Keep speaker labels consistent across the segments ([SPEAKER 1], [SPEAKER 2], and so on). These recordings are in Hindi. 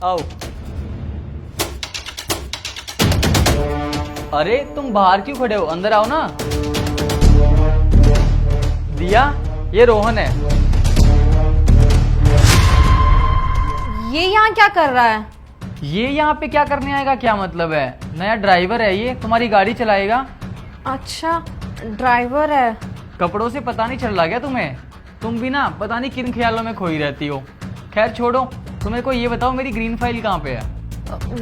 [SPEAKER 1] आओ। अरे तुम बाहर क्यों खड़े हो, अंदर आओ ना। दिया, ये रोहन है।
[SPEAKER 2] ये यहाँ क्या कर रहा है?
[SPEAKER 1] ये यहाँ पे क्या करने आएगा, क्या मतलब है? नया ड्राइवर है ये, तुम्हारी गाड़ी चलाएगा।
[SPEAKER 2] अच्छा, ड्राइवर है।
[SPEAKER 1] कपड़ों से पता नहीं चल रहा क्या तुम्हें? तुम भी ना पता नहीं किन ख्यालों में खोई रहती हो। खैर छोड़ो, तुम मेरे को ये बताओ मेरी ग्रीन फाइल कहाँ पे है?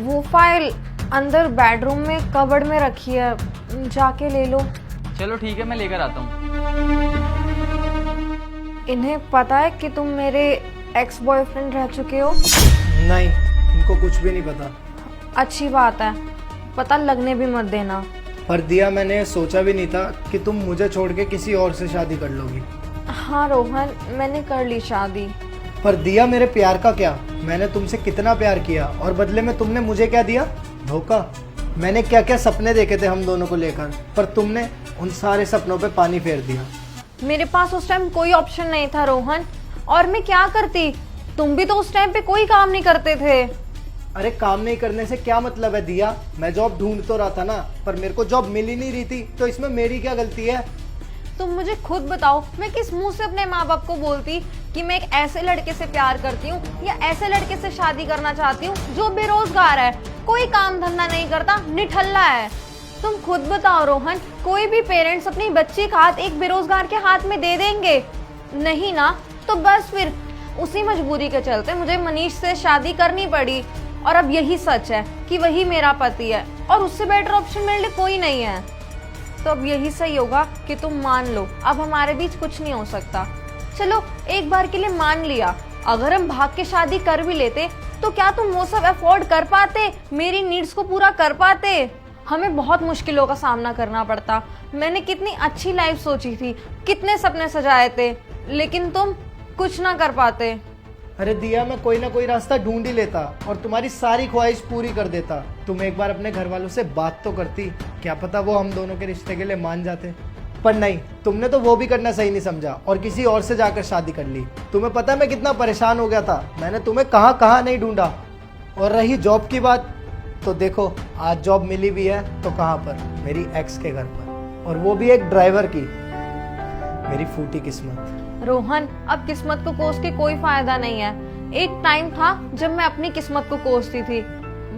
[SPEAKER 2] वो फाइल अंदर बेडरूम में कबर्ड में रखी है, जाके ले लो।
[SPEAKER 1] चलो ठीक है, मैं लेकर आता हूँ।
[SPEAKER 2] इन्हें पता है कि तुम मेरे एक्स बॉयफ्रेंड रह चुके हो?
[SPEAKER 3] नहीं, इनको कुछ भी नहीं पता।
[SPEAKER 2] अच्छी बात है, पता लगने भी मत देना।
[SPEAKER 3] पर दिया, मैंने सोचा भी नहीं था कि तुम मुझे छोड़ के किसी और से शादी कर लोगी।
[SPEAKER 2] हाँ रोहन, मैंने कर ली शादी।
[SPEAKER 3] पर दिया, मेरे प्यार का क्या? मैंने तुमसे कितना प्यार किया और बदले में तुमने मुझे क्या दिया? धोखा। मैंने क्या क्या सपने देखे थे हम दोनों को लेकर, पर तुमने उन सारे सपनों पे पानी फेर दिया।
[SPEAKER 2] मेरे पास उस टाइम कोई ऑप्शन नहीं था रोहन, और मैं क्या करती? तुम भी तो उस टाइम पे कोई काम नहीं करते थे।
[SPEAKER 3] अरे काम नहीं करने से क्या मतलब है दिया? मैं जॉब ढूंढ तो रहा था ना, पर मेरे को जॉब मिल ही नहीं रही थी, तो इसमें मेरी क्या गलती है?
[SPEAKER 2] तुम मुझे खुद बताओ, मैं किस मुंह से अपने माँ बाप को बोलती कि मैं एक ऐसे लड़के से प्यार करती हूँ या ऐसे लड़के से शादी करना चाहती हूँ जो बेरोजगार है, कोई काम धंधा नहीं करता, निठल्ला है। तुम खुद बताओ रोहन, कोई भी पेरेंट्स अपनी बच्ची का हाथ एक बेरोजगार के हाथ में दे देंगे? नहीं ना। तो बस फिर उसी मजबूरी के चलते मुझे मनीष से शादी करनी पड़ी, और अब यही सच है कि वही मेरा पति है और उससे बेटर ऑप्शन मेरे लिए कोई नहीं है। तो अब यही सही होगा कि तुम मान लो, अब हमारे बीच कुछ नहीं हो सकता। चलो एक बार के लिए मान लिया, अगर हम भाग के शादी कर भी लेते तो क्या तुम वो सब अफोर्ड कर पाते, मेरी नीड्स को पूरा कर पाते? हमें बहुत मुश्किलों का सामना करना पड़ता। मैंने कितनी अच्छी लाइफ सोची थी, कितने सपने सजाए थे, लेकिन तुम कुछ ना कर पाते।
[SPEAKER 3] अरे दिया, मैं कोई ना कोई रास्ता ढूंढ ही लेता और तुम्हारी सारी ख्वाहिश पूरी कर देता। तुम एक बार अपने घर वालों से बात तो करती, क्या पता वो हम दोनों के रिश्ते के लिए मान जाते। पर नहीं, तुमने तो वो भी करना सही नहीं समझा और किसी और से जाकर शादी कर ली। तुम्हें पता है मैं कितना परेशान हो गया था, मैंने तुम्हें कहाँ कहाँ नहीं ढूंढा। और रही जॉब की बात, तो देखो आज जॉब मिली भी है तो कहाँ पर? मेरी एक्स के घर पर, और वो भी एक ड्राइवर की। मेरी फूटी किस्मत।
[SPEAKER 2] रोहन, अब किस्मत को कोस के कोई फायदा नहीं है। एक टाइम था जब मैं अपनी किस्मत को कोसती थी।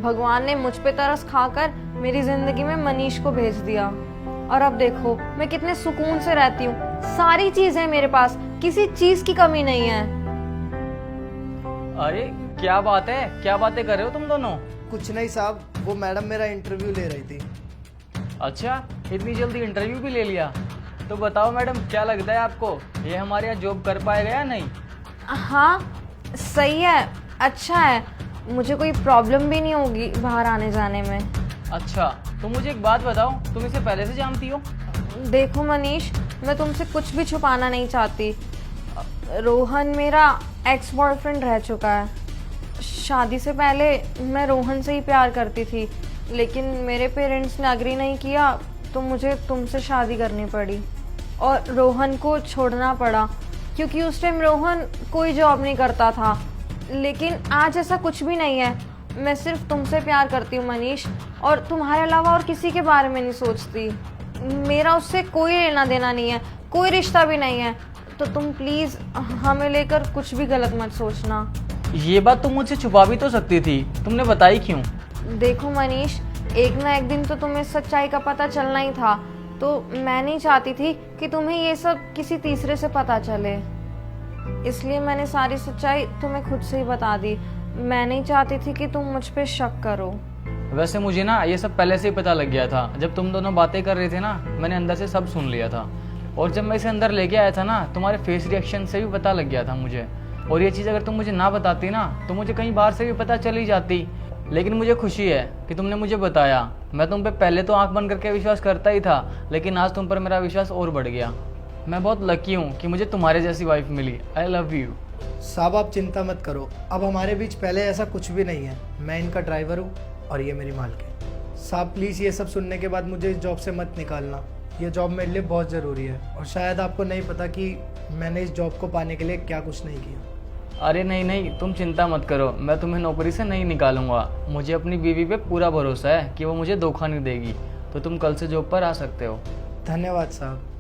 [SPEAKER 2] भगवान ने मुझ पे तरस खाकर मेरी जिंदगी में मनीष को भेज दिया, और अब देखो मैं कितने सुकून से रहती हूँ। सारी चीजें मेरे पास, किसी चीज की कमी नहीं है।
[SPEAKER 1] अरे क्या बात है, क्या बातें कर रहे हो तुम दोनों?
[SPEAKER 3] कुछ नहीं साहब, वो मैडम मेरा इंटरव्यू ले रही थी।
[SPEAKER 1] अच्छा, इतनी जल्दी इंटरव्यू भी ले लिया? तो बताओ मैडम, क्या लगता है आपको, ये हमारे यहाँ जॉब कर पाएगा या नहीं?
[SPEAKER 2] हाँ सही है, अच्छा है, मुझे कोई प्रॉब्लम भी नहीं होगी बाहर आने जाने में।
[SPEAKER 1] अच्छा, तो मुझे एक बात बताओ, तुम इसे पहले से जानती हो?
[SPEAKER 2] देखो मनीष, मैं तुमसे कुछ भी छुपाना नहीं चाहती। रोहन मेरा एक्स बॉयफ्रेंड रह चुका है। शादी से पहले मैं रोहन से ही प्यार करती थी, लेकिन मेरे पेरेंट्स ने एग्री नहीं किया, तो मुझे तुमसे शादी करनी पड़ी और रोहन को छोड़ना पड़ा, क्योंकि उस टाइम रोहन कोई जॉब नहीं करता था। लेकिन आज ऐसा कुछ भी नहीं है, मैं सिर्फ तुमसे प्यार करती हूँ मनीष, और तुम्हारे अलावा और किसी के बारे में नहीं सोचती। मेरा उससे कोई लेना देना नहीं है, कोई रिश्ता भी नहीं है, तो तुम प्लीज़ हमें लेकर कुछ भी गलत मत सोचना।
[SPEAKER 1] ये बात तुम मुझसे छुपा भी तो सकती थी, तुमने बताई क्यों?
[SPEAKER 2] देखो मनीष, एक ना एक दिन तो तुम्हें सच्चाई का पता चलना ही था, तो मैं नहीं चाहती थी कि तुम्हें ये सब किसी तीसरे से पता चले, इसलिए मैंने सारी सच्चाई तुम्हें खुद से ही बता दी। मैं नहीं चाहती थी कि तुम मुझ पे शक करो।
[SPEAKER 1] वैसे मुझे ना ये सब पहले से ही पता लग गया था, जब तुम दोनों बातें कर रहे थे ना, मैंने अंदर से सब सुन लिया था। और जब मैं इसे अंदर लेके आया था ना, तुम्हारे फेस रिएक्शन से भी पता लग गया था मुझे। और ये चीज़ अगर तुम मुझे ना बताती ना, तो मुझे कहीं बाहर से भी पता चली जाती। लेकिन मुझे खुशी है कि तुमने मुझे बताया। मैं तुम पे पहले तो आंख बंद करके विश्वास करता ही था, लेकिन आज तुम पर मेरा विश्वास और बढ़ गया। मैं बहुत लकी हूँ कि मुझे तुम्हारे जैसी वाइफ मिली। I love you.
[SPEAKER 3] साहब आप चिंता मत करो, अब हमारे बीच पहले ऐसा कुछ भी नहीं है। मैं इनका ड्राइवर हूँ और ये मेरी मालकिन। साहब प्लीज़ ये सब सुनने के बाद मुझे इस जॉब से मत निकालना। ये जॉब मेरे लिए बहुत ज़रूरी है, और शायद आपको नहीं पता कि मैंने इस जॉब को पाने के लिए क्या कुछ नहीं किया।
[SPEAKER 1] अरे नहीं नहीं, तुम चिंता मत करो, मैं तुम्हें नौकरी से नहीं निकालूंगा। मुझे अपनी बीवी पे पूरा भरोसा है कि वो मुझे धोखा नहीं देगी। तो तुम कल से जॉब पर आ सकते हो।
[SPEAKER 3] धन्यवाद साहब।